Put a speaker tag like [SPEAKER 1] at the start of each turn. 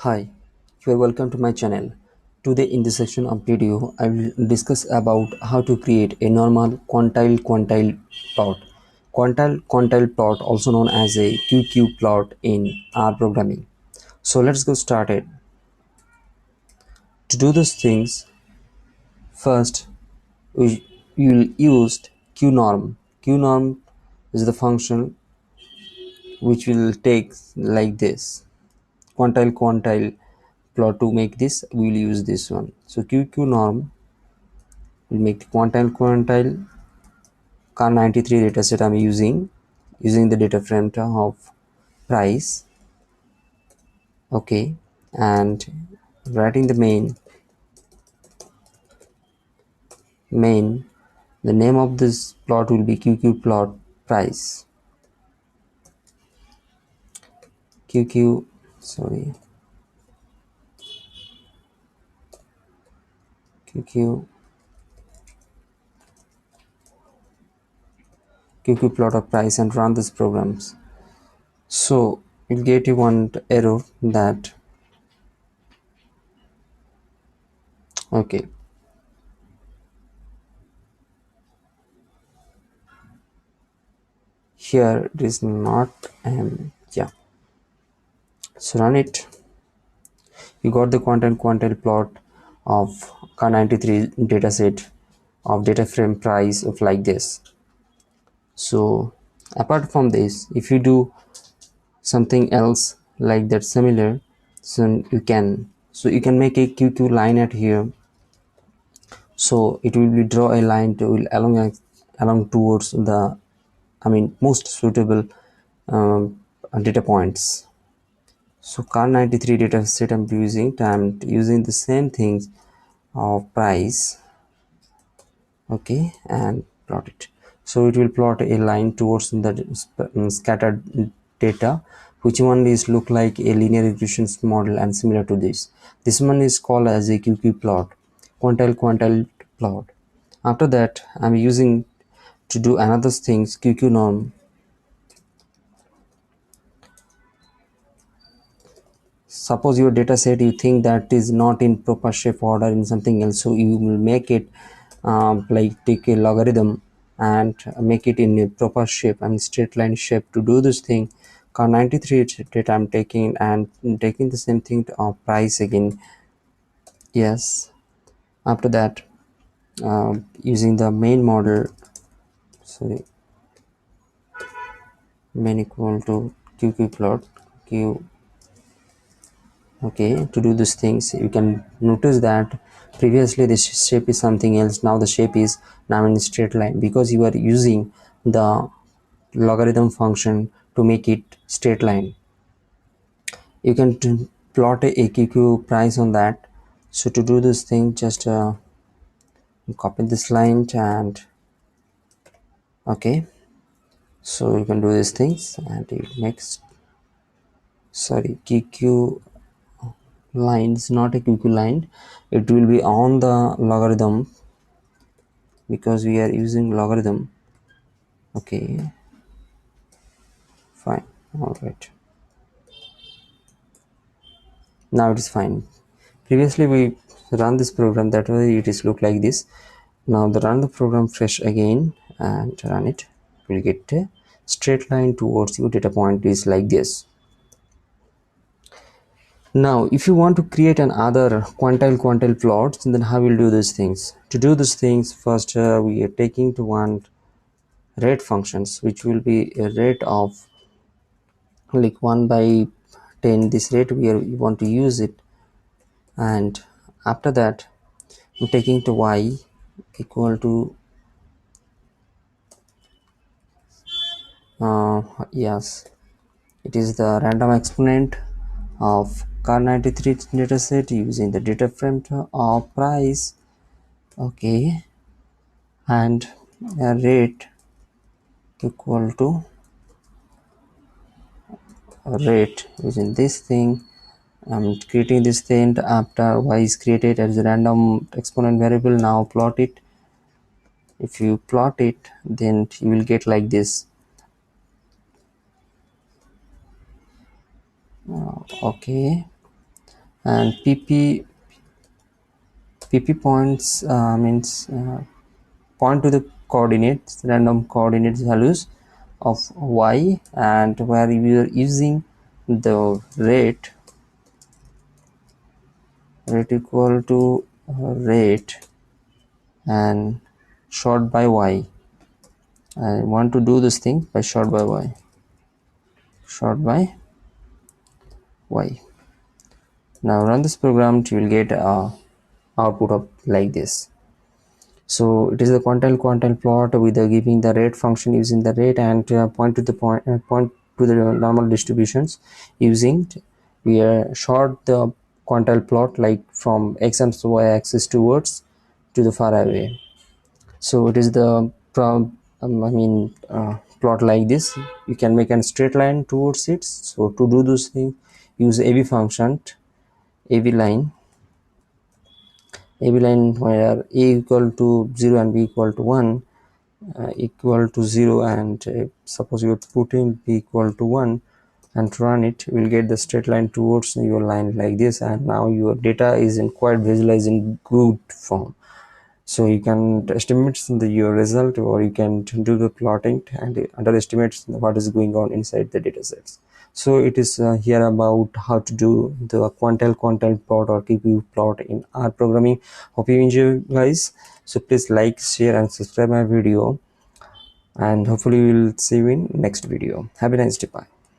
[SPEAKER 1] Hi, you are welcome to my channel. Today in this section of video, I will discuss about how to create a normal quantile quantile plot. Quantile quantile plot, also known as a QQ plot in R programming. So let's go started. To do these things, first we will use QNorm. QNorm is the function which will take like this. Quantile quantile plot. To make this, we will use this one. So QQnorm will make the quantile quantile car93 dataset I'm using the data frame of price. Okay, and writing the main the name of this plot will be QQplot price. QQ sorry QQ QQplot of price and run these programs. So you'll get you one error that okay, here it is not yeah, so run it. You got the quantile quantile plot of car93 dataset of data frame price of like this. So apart from this, if you do something else like that similar, so you can make a QQ line at here. So it will be draw a line to along towards the most suitable data points. So car93 data set I'm using the same things of price. Okay, and plot it. So it will plot a line towards the scattered data, which one is look like a linear regression model and similar to this one is called as a QQ plot, quantile quantile plot. After that, I'm using to do another things QQ norm. Suppose your data set you think that is not in proper shape order in something else, so you will make it like take a logarithm and make it in a proper shape and straight line shape. To do this thing, car93 data I'm taking and taking the same thing of price again. Yes, after that, using the main model, sorry, main equal to QQplot q. Okay, to do these things you can notice that previously this shape is something else, now the shape is now in straight line because you are using the logarithm function to make it straight line. You can plot a QQ price on that. So to do this thing, just copy this line and okay, so you can do these things and it makes, sorry, QQ line is not a QQ line, it will be on the logarithm because we are using logarithm. Okay, fine, all right, now it is fine. Previously we run this program, that way it is look like this. Now the run the program fresh again and run it, will get a straight line towards your data point is like this. Now if you want to create another quantile quantile plots, then how will do these things? To do these things, first we are taking to one rate functions which will be a rate of like 1 by 10. This rate we want to use it, and after that I'm taking to y equal to yes, it is the random exponent of car93 dataset using the data frame of price. Okay, and a rate equal to rate using this thing. I'm creating this thing after y is created as a random exponent variable. Now plot it. If you plot it, then you will get like this. Okay, and pp points means point to the coordinates, random coordinate values of y, and where we are using the rate equal to rate and short by y. I want to do this thing by short by y, short by y. Now run this program, you will get a output of like this. So it is the quantile quantile plot with the giving the rate function using the rate, and point to the point to the normal distributions using, we short the quantile plot like from x and y axis towards to the far away. So it is the plot like this. You can make a straight line towards it. So to do this thing, use ab function, ab line, where a equal to 0 and b equal to 1, equal to 0, and suppose you put in b equal to 1 and run it, you will get the straight line towards your line like this, and now your data is in quite visualized in good form. So you can estimate your result, or you can do the plotting and underestimate what is going on inside the data sets. So it is here about how to do the quantile quantile plot or QQ plot in R programming. Hope you enjoy, guys. So please like, share and subscribe my video, and hopefully we'll see you in next video. Have a nice day. Bye.